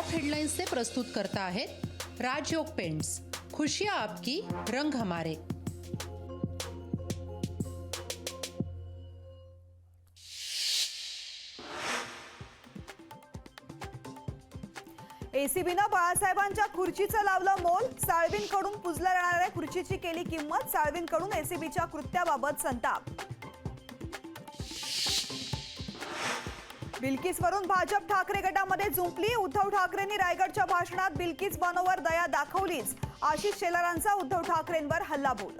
Top headlines से प्रस्तुत करता है राजयोग पेंट्स, खुशियां आपकी, रंग हमारे। एसीबीनं बाळासाहेबांच्या खुर्चीचं लावलं मोल, साळवींकडून पुजल्या जाणाऱ्या खुर्चीची केली किंमत, साळवींकडून एसीबीच्या कृत्याबाबत संताप। बिल्किसवरून भाजप ठाकरे गटामध्ये जुंपली, उद्धव ठाकरेंनी रायगडच्या भाषणात बिल्किस बानोवर दया दाखवलीच, आशिष शेलारांचा उद्धव ठाकरेंवर हल्लाबोल।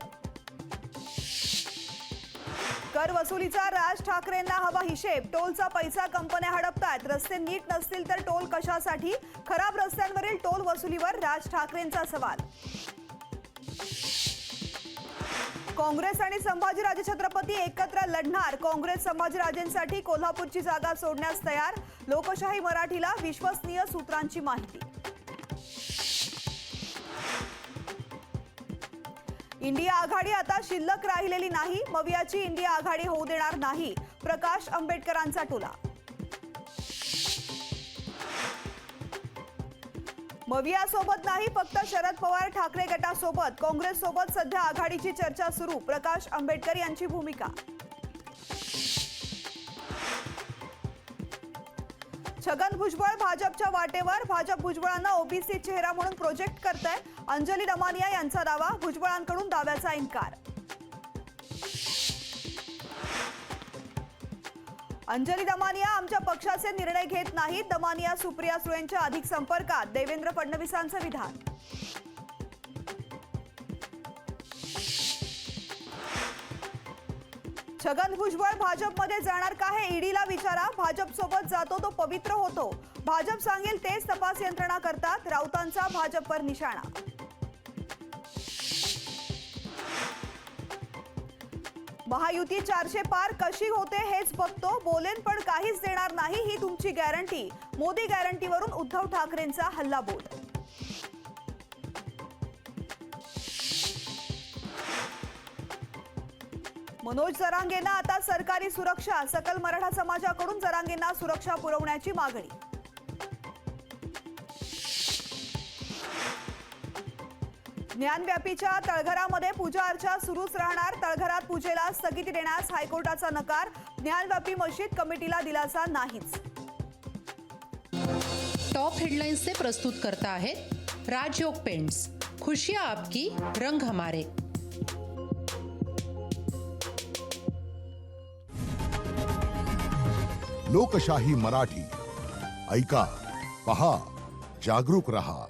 कर वसुलीचा राज ठाकरेंना हवा हिशेब, टोलचा पैसा कंपन्या हडपतात, रस्ते नीट नसतील तर टोल कशासाठी, खराब रस्त्यांवरील टोल वसुलीवर राज ठाकरेंचा सवाल। काँग्रेस आणि संभाजीराजे छत्रपती एकत्र लढणार, काँग्रेस संभाजीराजेंसाठी कोल्हापूरची जागा सोडण्यास तयार, लोकशाही मराठीला विश्वसनीय सूत्रांची माहिती। इंडिया आघाडी आता शिल्लक राहिलेली नाही, मवियाची इंडिया आघाडी होऊ देणार नाही, प्रकाश आंबेडकरांचा टोला। मविया सोबत नाही, फक्त शरद पवार ठाकरे गटासोबत, काँग्रेस सोबत सध्या आघाडीची चर्चा सुरू, प्रकाश आंबेडकर यांची भूमिका। छगन भुजबळ भाजपच्या वाटेवर, भाजप भुजबळांना ओबीसी चेहरा म्हणून प्रोजेक्ट करतंय, अंजली दमानिया यांचा दावा, भुजबळांकडून दाव्याचा इन्कार। अंजली दमानिया आमच्या पक्षाचे निर्णय घेत नाहीत, दमानिया सुप्रिया सुळेंच्या अधिक संपर्कात, देवेंद्र फडणवीसांचं विधान। छगन भुजबळ भाजपमध्ये जाणार का हे ईडीला विचारा, भाजप सोबत जातो तो पवित्र होतो, भाजप सांगेल तेच तपास यंत्रणा करतात, राऊतांचा भाजपवर निशाणा। महायुती 400 पार कशी होते हेच बघतो, बोलेन पण काहीच देणार नाही ही तुमची गॅरंटी, मोदी गॅरंटीवरून उद्धव ठाकरेंचा हल्लाबोल। मनोज जरांगेंना आता सरकारी सुरक्षा, सकल मराठा समाजाकडून जरांगेंना सुरक्षा पुरवण्याची मागणी। ज्ञानव्यापीच्या तळघरामध्ये पूजा अर्चा सुरूच राहणार, तळघरात पूजेला स्थगिती देण्यास हायकोर्टाचा नकार, ज्ञानव्यापी मशीद कमिटीला दिलासा नाहीच। टॉप हेडलाइन्स से प्रस्तुत करता है राजयोग पेंट्स, खुशियां आपकी, रंग हमारे। लोकशाही मराठी ऐका, पहा, जागरूक रहा।